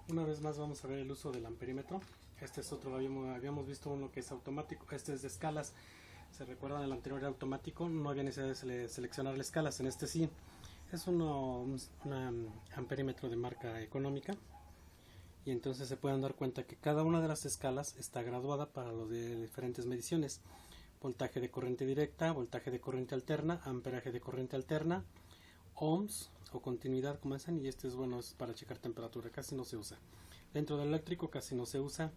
Una vez más vamos a ver el uso del amperímetro. Este es otro, habíamos visto uno que es automático, este es de escalas. Se recuerdan, el anterior era automático, no había necesidad de seleccionar las escalas, en este sí. Es un amperímetro de marca económica, y entonces se pueden dar cuenta que cada una de las escalas está graduada para los de diferentes mediciones: voltaje de corriente directa, voltaje de corriente alterna, amperaje de corriente alterna, ohms o continuidad, como dicen, y este es bueno, es para checar temperatura, casi no se usa. Dentro del eléctrico casi no se usa.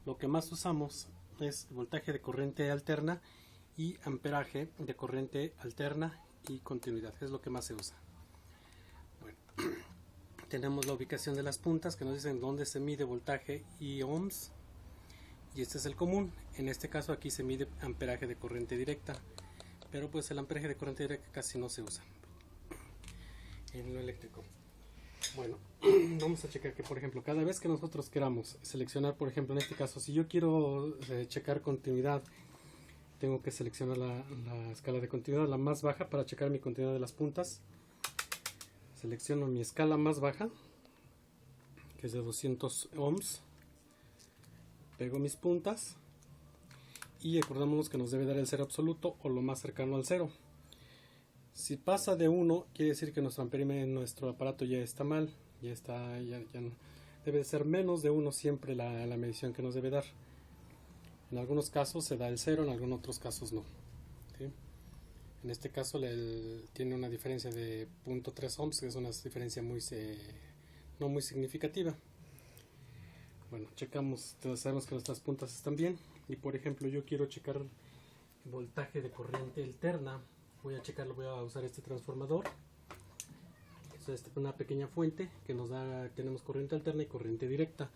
Lo que más usamos es voltaje de corriente alterna y amperaje de corriente alterna y continuidad, es lo que más se usa. Bueno, tenemos la ubicación de las puntas que nos dicen dónde se mide voltaje y ohms, y este es el común. En este caso aquí se mide amperaje de corriente directa, pero pues el amperaje de corriente directa casi no se usa en lo eléctrico. Bueno, vamos a checar que, por ejemplo, cada vez que nosotros queramos seleccionar, por ejemplo, en este caso, si yo quiero checar continuidad, tengo que seleccionar la escala de continuidad, la más baja, para checar mi continuidad de las puntas. Selecciono mi escala más baja, que es de 200 ohms, pego mis puntas y acordémonos que nos debe dar el cero absoluto o lo más cercano al cero. Si pasa de 1, quiere decir que nuestro amperímetro, nuestro aparato ya está mal, ya no. Debe de ser menos de 1 siempre la medición que nos debe dar. En algunos casos se da el 0, en algunos otros casos no. ¿Sí? En este caso tiene una diferencia de 0.3 ohms, que es una diferencia no muy significativa. Bueno, checamos, sabemos que nuestras puntas están bien, y por ejemplo yo quiero checar voltaje de corriente alterna. Voy a usar este transformador. Es una pequeña fuente que nos da, tenemos corriente alterna y corriente directa.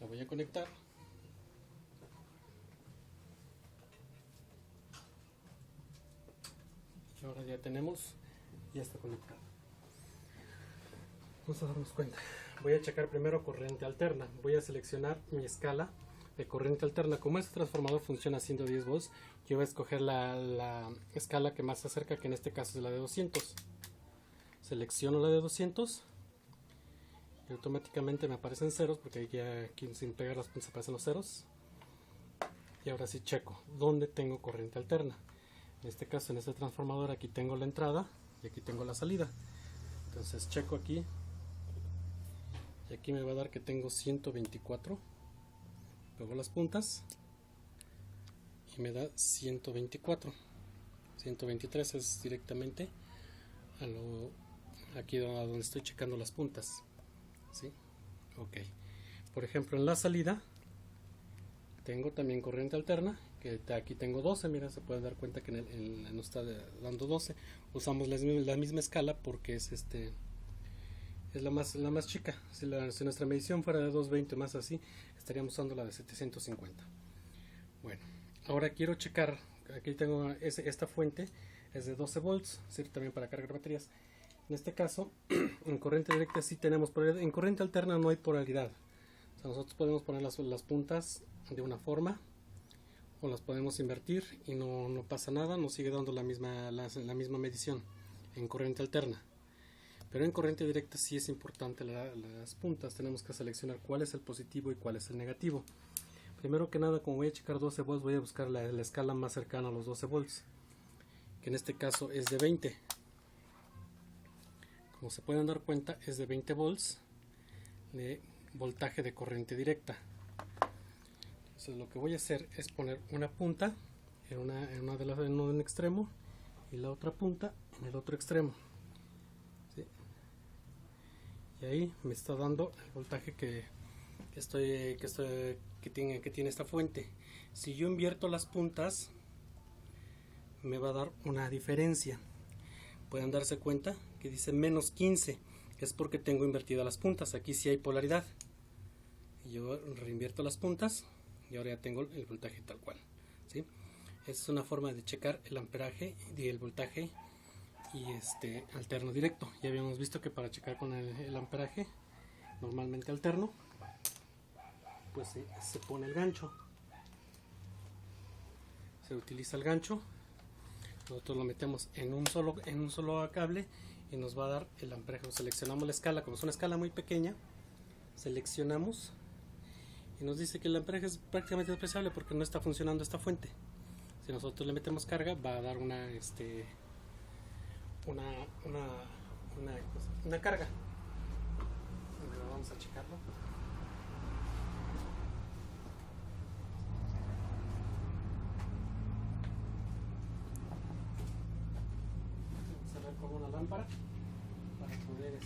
La voy a conectar. Y ahora ya está conectado. Vamos a darnos cuenta. Voy a checar primero corriente alterna. Voy a seleccionar mi escala de corriente alterna. Como este transformador funciona a 110 volts, yo voy a escoger la escala que más se acerca, que en este caso es la de 200. Selecciono la de 200 y automáticamente me aparecen ceros, porque aquí sin pegar las puntas aparecen los ceros. Y ahora sí checo dónde tengo corriente alterna. En este caso, en este transformador, aquí tengo la entrada y aquí tengo la salida. Entonces checo aquí y aquí me va a dar que tengo 124. Pego las puntas y me da 124. 123 es directamente aquí donde estoy checando las puntas. ¿Sí? Ok. Por ejemplo, en la salida tengo también corriente alterna, que aquí tengo 12. Mira, se pueden dar cuenta que nos está dando 12. Usamos la misma escala porque es la más chica. Si nuestra medición fuera de 220 más así, estaríamos usando la de 750. Bueno, ahora quiero checar. Aquí tengo esta fuente, es de 12 volts, sirve también para cargar baterías. En este caso, en corriente directa sí tenemos polaridad. En corriente alterna no hay polaridad. O sea, nosotros podemos poner las puntas de una forma o las podemos invertir y no pasa nada, nos sigue dando la misma medición en corriente alterna. Pero en corriente directa sí es importante las puntas. Tenemos que seleccionar cuál es el positivo y cuál es el negativo. Primero que nada, como voy a checar 12 volts, voy a buscar la escala más cercana a los 12 volts, que en este caso es de 20. Como se pueden dar cuenta, es de 20 volts de voltaje de corriente directa. Entonces lo que voy a hacer es poner una punta en un extremo y la otra punta en el otro extremo. ¿Sí? Y ahí me está dando el voltaje que tiene esta fuente. Si yo invierto las puntas, me va a dar una diferencia. Pueden darse cuenta que dice menos 15, es porque tengo invertidas las puntas. Aquí sí hay polaridad. Yo reinvierto las puntas y ahora ya tengo el voltaje tal cual. ¿Sí? Es una forma de checar el amperaje y el voltaje y alterno directo. Ya habíamos visto que para checar con el amperaje normalmente alterno, pues se pone el gancho, se utiliza el gancho. Nosotros lo metemos en un solo cable y nos va a dar el amperaje. Seleccionamos la escala. Como es una escala muy pequeña, seleccionamos y nos dice que el amperaje es prácticamente despreciable porque no está funcionando esta fuente. Si nosotros le metemos carga, va a dar una carga. Bueno, vamos a checarlo. Vamos a ver con una lámpara para poder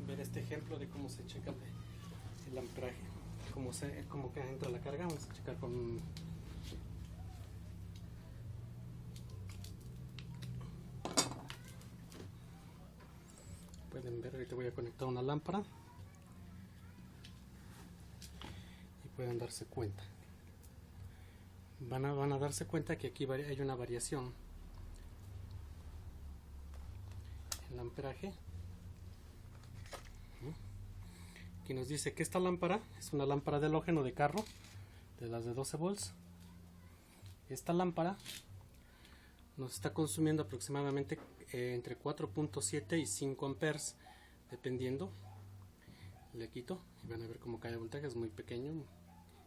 ver este ejemplo de cómo se checa el amperaje, cómo que entra la carga. Vamos a checar con pueden ver, ahorita voy a conectar una lámpara y pueden darse cuenta, van a darse cuenta que aquí hay una variación en el amperaje. Aquí nos dice que esta lámpara es una lámpara de halógeno de carro, de las de 12 volts. Esta lámpara nos está consumiendo aproximadamente entre 4.7 y 5 amperes, dependiendo. Le quito y van a ver cómo cae el voltaje, es muy pequeño,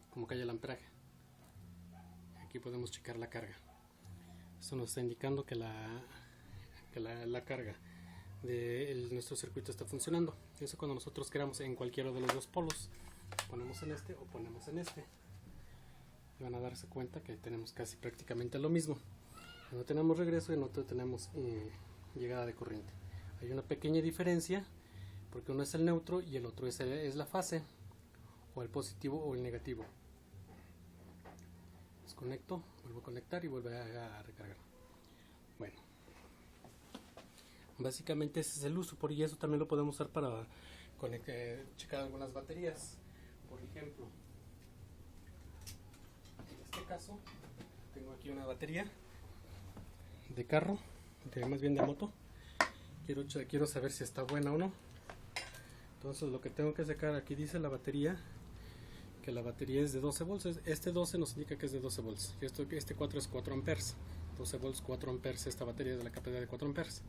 cómo cae el amperaje. Aquí podemos checar la carga. Esto nos está indicando que la carga de nuestro circuito está funcionando. Eso cuando nosotros queramos en cualquiera de los dos polos, ponemos en este o ponemos en este, y van a darse cuenta que tenemos casi prácticamente lo mismo. No tenemos regreso y no tenemos llegada de corriente. Hay una pequeña diferencia porque uno es el neutro y el otro es la fase, o el positivo o el negativo. Desconecto, vuelvo a conectar y vuelvo a recargar. Bueno, básicamente ese es el uso, y eso también lo podemos usar para checar algunas baterías. Por ejemplo, en este caso tengo aquí una batería de carro, más bien de moto. Quiero saber si está buena o no. Entonces lo que tengo que sacar, aquí dice la batería, que la batería es de 12 volts. Este 12 nos indica que es de 12 volts. Este 4 es 4 amperes. 12 volts, 4 amperes. Esta batería es de la capacidad de 4 amperes.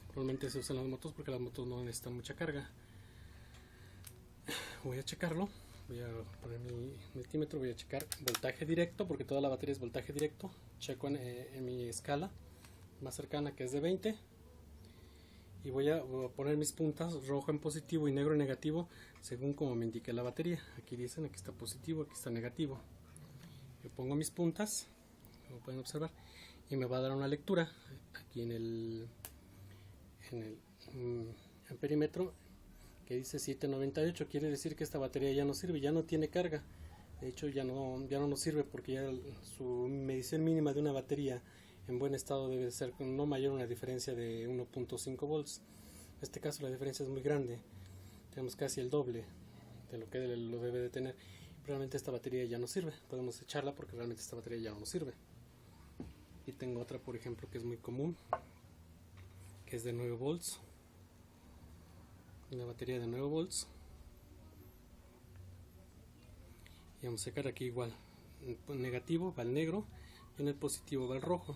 Normalmente se usan las motos porque las motos no necesitan mucha carga. Voy a checarlo. Voy a poner mi multímetro. Voy a checar voltaje directo porque toda la batería es voltaje directo. Checo en mi escala más cercana, que es de 20, y voy a poner mis puntas rojo en positivo y negro en negativo según como me indique la batería. Aquí dicen, aquí está positivo, aquí está negativo. Yo pongo mis puntas, como pueden observar, y me va a dar una lectura aquí en el amperímetro que dice 798. Quiere decir que esta batería ya no sirve, ya no tiene carga. De hecho ya no nos sirve porque ya su medición mínima de una batería en buen estado debe ser no mayor a una diferencia de 1.5 volts. En este caso la diferencia es muy grande, tenemos casi el doble de lo que lo debe de tener. Realmente esta batería ya no sirve, podemos echarla porque realmente esta batería ya no nos sirve. Y tengo otra, por ejemplo, que es muy común, que es de 9 volts, una batería de 9 volts. Y vamos a sacar aquí igual, en negativo va el negro y en el positivo va el rojo.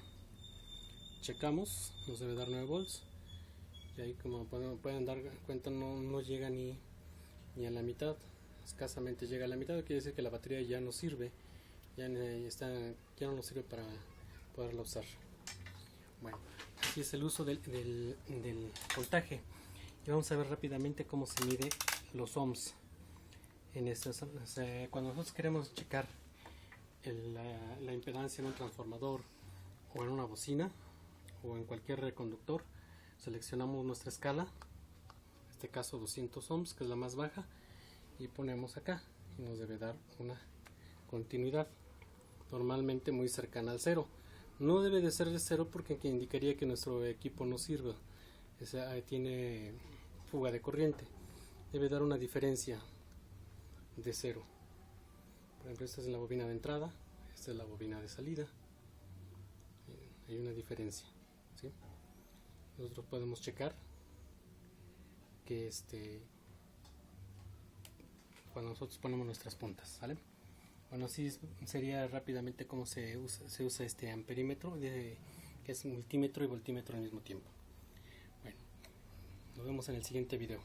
Checamos, nos debe dar 9 volts, y ahí como pueden dar cuenta no llega ni a la mitad, escasamente llega a la mitad. Quiere decir que la batería ya no sirve, ya no nos sirve para poderla usar. Bueno, así es el uso del voltaje. Y vamos a ver rápidamente cómo se mide los ohms en esto. Cuando nosotros queremos checar la impedancia en un transformador o en una bocina o en cualquier reconductor, seleccionamos nuestra escala, en este caso 200 ohms, que es la más baja, y ponemos acá y nos debe dar una continuidad normalmente muy cercana al cero. No debe de ser de cero porque indicaría que nuestro equipo no sirve, tiene fuga de corriente. Debe dar una diferencia de cero. Por ejemplo, esta es la bobina de entrada, esta es la bobina de salida. Hay una diferencia, ¿sí? Nosotros podemos checar que cuando nosotros ponemos nuestras puntas, ¿vale? Bueno, así sería rápidamente cómo se usa este amperímetro, que es multímetro y voltímetro al mismo tiempo. Bueno, nos vemos en el siguiente video.